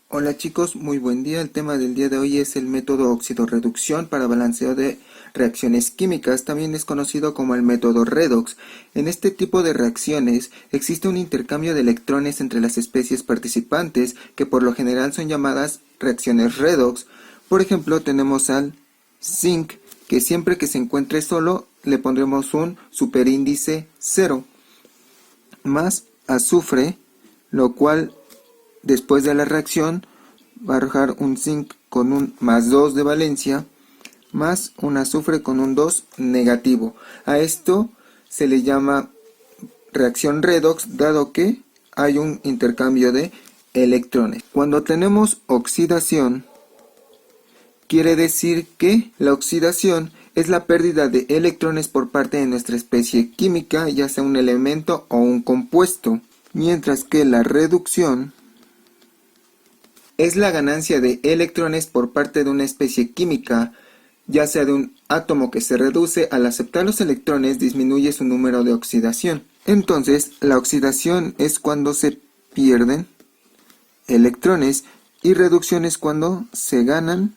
Hola chicos, muy buen día. El tema del día de hoy es el método oxidorreducción para balanceo de reacciones químicas, también es conocido como el método redox. En este tipo de reacciones existe un intercambio de electrones entre las especies participantes que por lo general son llamadas reacciones redox. Por ejemplo, tenemos al zinc, que siempre que se encuentre solo le pondremos un superíndice 0, más azufre, lo cual después de la reacción va a arrojar un zinc con un +2 de valencia, más un azufre con un 2 negativo. A esto se le llama reacción redox, dado que hay un intercambio de electrones. Cuando tenemos oxidación, quiere decir que la oxidación es la pérdida de electrones por parte de nuestra especie química, ya sea un elemento o un compuesto, mientras que la reducción es la ganancia de electrones por parte de una especie química, ya sea de un átomo que se reduce. Al aceptar los electrones disminuye su número de oxidación. Entonces, la oxidación es cuando se pierden electrones y reducción es cuando se ganan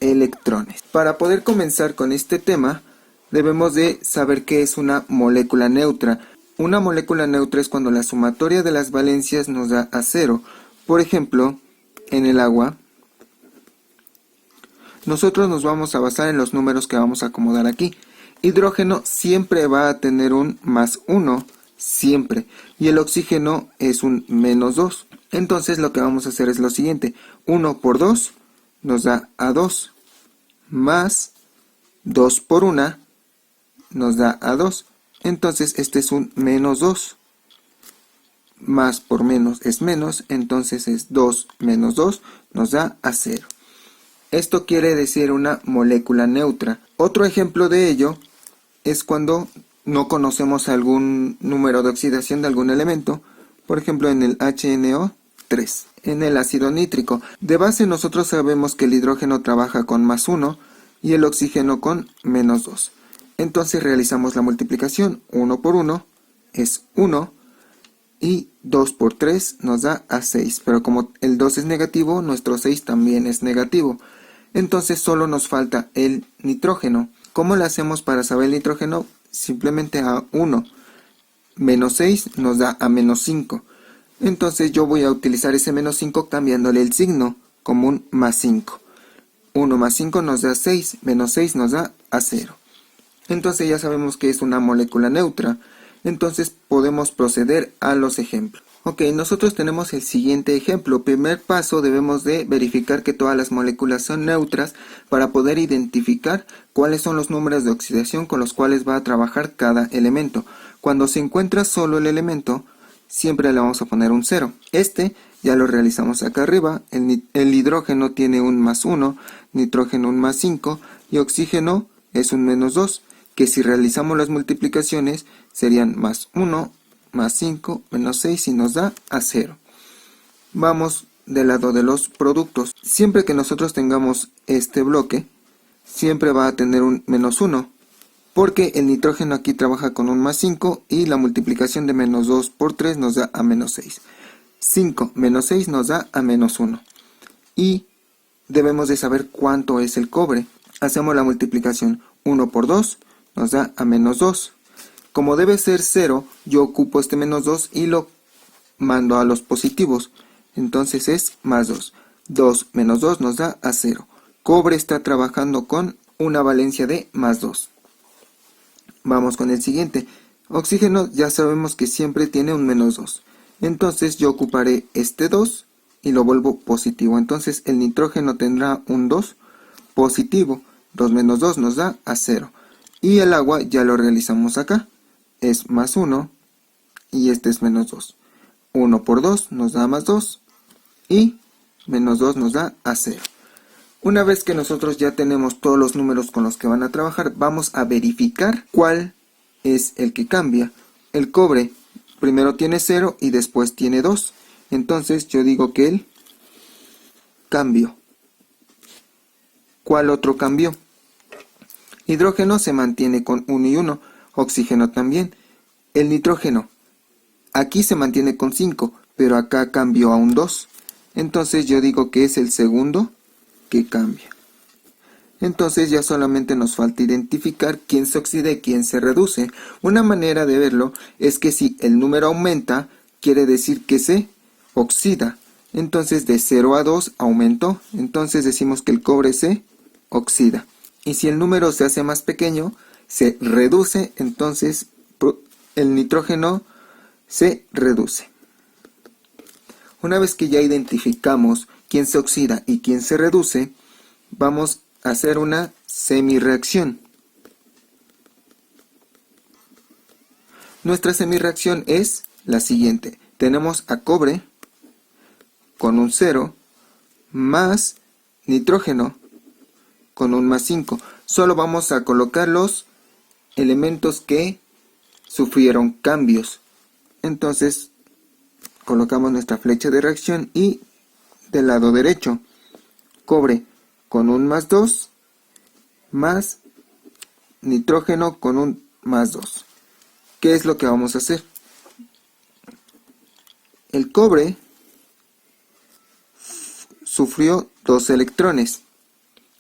electrones. Para poder comenzar con este tema, debemos de saber qué es una molécula neutra. Una molécula neutra es cuando la sumatoria de las valencias nos da a 0. Por ejemplo, en el agua, nosotros nos vamos a basar en los números que vamos a acomodar aquí. Hidrógeno siempre va a tener un +1, siempre, y el oxígeno es un -2. Entonces lo que vamos a hacer es lo siguiente: 1 por 2 nos da a 2, más 2 por 1 nos da a 2. Entonces este es un -2. Más por menos es menos, entonces es 2 menos 2 nos da a 0. Esto quiere decir una molécula neutra. Otro ejemplo de ello es cuando no conocemos algún número de oxidación de algún elemento, por ejemplo en el HNO3, en el ácido nítrico. De base nosotros sabemos que el hidrógeno trabaja con +1 y el oxígeno con -2. Entonces realizamos la multiplicación. 1 por 1 es 1. Y 2 por 3 nos da a 6, pero como el 2 es negativo, nuestro 6 también es negativo. Entonces solo nos falta el nitrógeno. ¿Cómo lo hacemos para saber el nitrógeno? Simplemente a 1. Menos 6 nos da a -5. Entonces yo voy a utilizar ese -5 cambiándole el signo como un +5. 1 más 5 nos da 6, menos 6 nos da a 0. Entonces ya sabemos que es una molécula neutra. Entonces podemos proceder a los ejemplos. Ok, nosotros tenemos el siguiente ejemplo. Primer paso, debemos de verificar que todas las moléculas son neutras para poder identificar cuáles son los números de oxidación con los cuales va a trabajar cada elemento. Cuando se encuentra solo el elemento, siempre le vamos a poner un 0. Este ya lo realizamos acá arriba. El hidrógeno tiene un +1, nitrógeno un +5 y oxígeno es un -2. Que si realizamos las multiplicaciones serían +1, +5, -6 y nos da a 0. Vamos del lado de los productos. Siempre que nosotros tengamos este bloque, siempre va a tener un -1, porque el nitrógeno aquí trabaja con un +5 y la multiplicación de -2 por 3 nos da a -6. 5 menos 6 nos da a -1. Y debemos de saber cuánto es el cobre. Hacemos la multiplicación. 1 por 2 nos da a -2. Como debe ser 0, yo ocupo este -2 y lo mando a los positivos. Entonces es +2. 2 menos 2 nos da a 0. Cobre está trabajando con una valencia de +2. Vamos con el siguiente. Oxígeno ya sabemos que siempre tiene un -2. Entonces yo ocuparé este 2 y lo vuelvo positivo. Entonces el nitrógeno tendrá un 2 positivo. 2 menos 2 nos da a 0. Y el agua ya lo realizamos acá. Es +1 y este es -2. 1 por 2 nos da +2 y -2 nos da a 0. Una vez que nosotros ya tenemos todos los números con los que van a trabajar, vamos a verificar cuál es el que cambia. El cobre primero tiene 0 y después tiene 2. Entonces yo digo que el cambio. ¿Cuál otro cambió? Hidrógeno se mantiene con 1 y 1, oxígeno también. El nitrógeno, aquí se mantiene con 5, pero acá cambió a un 2. Entonces yo digo que es el segundo que cambia. Entonces ya solamente nos falta identificar quién se oxida y quién se reduce. Una manera de verlo es que si el número aumenta, quiere decir que se oxida. Entonces de 0 a 2 aumentó. Entonces decimos que el cobre se oxida. Y si el número se hace más pequeño, se reduce. Entonces el nitrógeno se reduce. Una vez que ya identificamos quién se oxida y quién se reduce, vamos a hacer una semirreacción. Nuestra semirreacción es la siguiente. Tenemos a cobre con un 0 más nitrógeno con un más 5. Solo vamos a colocar los elementos que sufrieron cambios. Entonces colocamos nuestra flecha de reacción y del lado derecho, cobre con un más 2 más nitrógeno con un más 2. ¿Qué es lo que vamos a hacer? El cobre sufrió 2 electrones,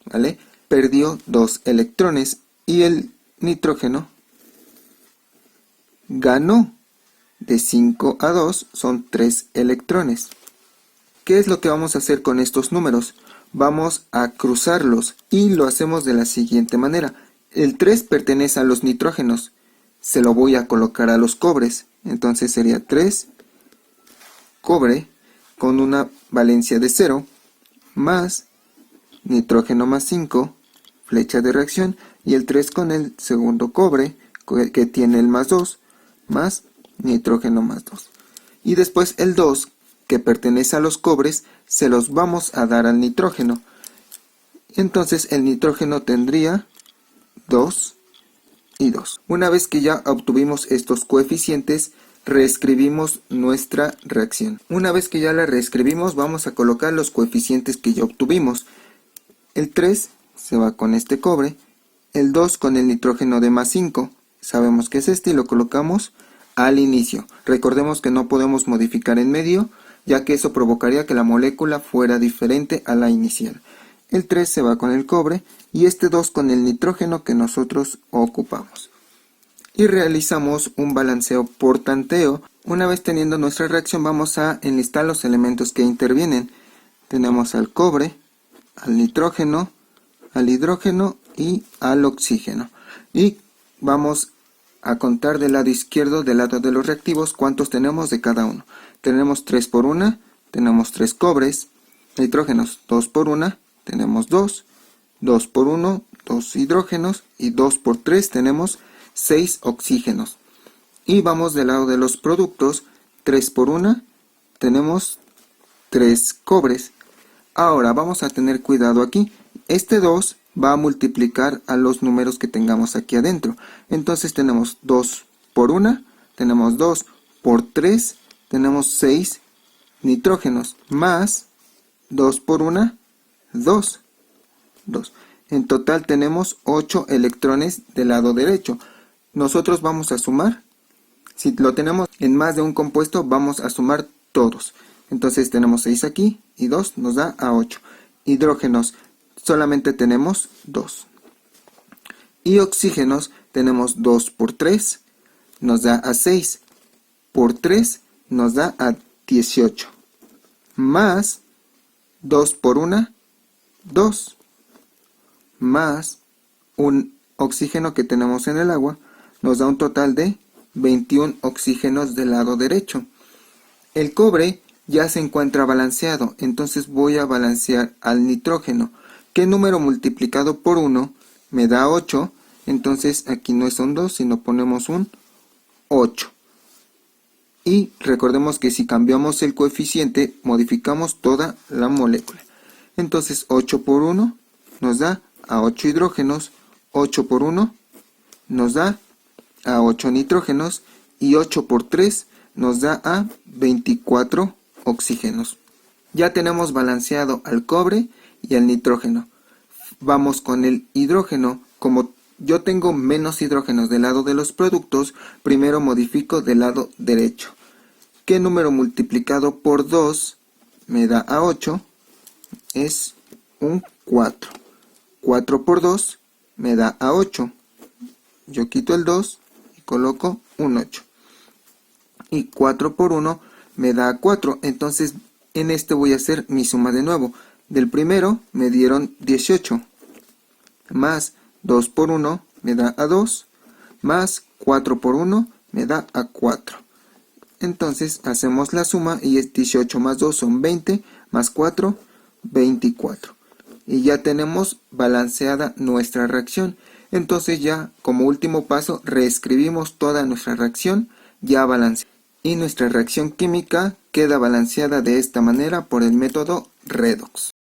¿vale? Perdió 2 electrones y el nitrógeno ganó. De 5 a 2 son 3 electrones. ¿Qué es lo que vamos a hacer con estos números? Vamos a cruzarlos y lo hacemos de la siguiente manera. El 3 pertenece a los nitrógenos. Se lo voy a colocar a los cobres. Entonces sería 3 cobre con una valencia de 0 más nitrógeno más 5, flecha de reacción, y el 3 con el segundo cobre que tiene el más 2 más nitrógeno más 2. Y después el 2 que pertenece a los cobres se los vamos a dar al nitrógeno. Entonces el nitrógeno tendría 2 y 2. Una vez que ya obtuvimos estos coeficientes, reescribimos nuestra reacción. Una vez que ya la reescribimos, vamos a colocar los coeficientes que ya obtuvimos. El 3 se va con este cobre, el 2 con el nitrógeno de más 5, sabemos que es este y lo colocamos al inicio. Recordemos que no podemos modificar en medio, ya que eso provocaría que la molécula fuera diferente a la inicial. El 3 se va con el cobre y este 2 con el nitrógeno que nosotros ocupamos. Y realizamos un balanceo por tanteo. Una vez teniendo nuestra reacción, vamos a enlistar los elementos que intervienen. Tenemos al cobre, al nitrógeno, al hidrógeno y al oxígeno. Y vamos a contar del lado izquierdo, del lado de los reactivos, cuántos tenemos de cada uno. Tenemos 3 por 1, tenemos 3 cobres, nitrógenos 2 por 1, tenemos 2, 2 por 1, 2 hidrógenos y 2 por 3 tenemos 6 oxígenos. Y vamos del lado de los productos, 3 por 1, tenemos 3 cobres. Ahora vamos a tener cuidado aquí, este 2 va a multiplicar a los números que tengamos aquí adentro. Entonces tenemos 2 por 1, tenemos 2 por 3, tenemos 6 nitrógenos, más 2 por 1, 2. En total tenemos 8 electrones del lado derecho. Nosotros vamos a sumar. Si lo tenemos en más de un compuesto, vamos a sumar todos. Entonces tenemos 6 aquí y 2 nos da a 8. Hidrógenos solamente tenemos 2. Y oxígenos tenemos 2 por 3, nos da a 6. Por 3 nos da a 18. Más 2 por 1, 2. Más un oxígeno que tenemos en el agua, nos da un total de 21 oxígenos del lado derecho. El cobre ya se encuentra balanceado, entonces voy a balancear al nitrógeno. ¿Qué número multiplicado por 1 me da 8? Entonces aquí no es un 2, sino ponemos un 8. Y recordemos que si cambiamos el coeficiente, modificamos toda la molécula. Entonces 8 por 1 nos da a 8 hidrógenos, 8 por 1 nos da a 8 nitrógenos y 8 por 3 nos da a 24 oxígenos. Ya tenemos balanceado al cobre y al nitrógeno. Vamos con el hidrógeno. Como yo tengo menos hidrógenos del lado de los productos, primero modifico del lado derecho. ¿Qué número multiplicado por 2 me da a 8, es un 4. 4 por 2 me da a 8. Yo quito el 2 y coloco un 8. Y 4 por 1 me da a 4. Entonces en este voy a hacer mi suma de nuevo. Del primero me dieron 18. Más 2 por 1 me da a 2. Más 4 por 1 me da a 4. Entonces hacemos la suma y es 18 más 2 son 20, más 4, 24. Y ya tenemos balanceada nuestra reacción. Entonces ya como último paso reescribimos toda nuestra reacción ya balanceada. Y nuestra reacción química queda balanceada de esta manera por el método redox.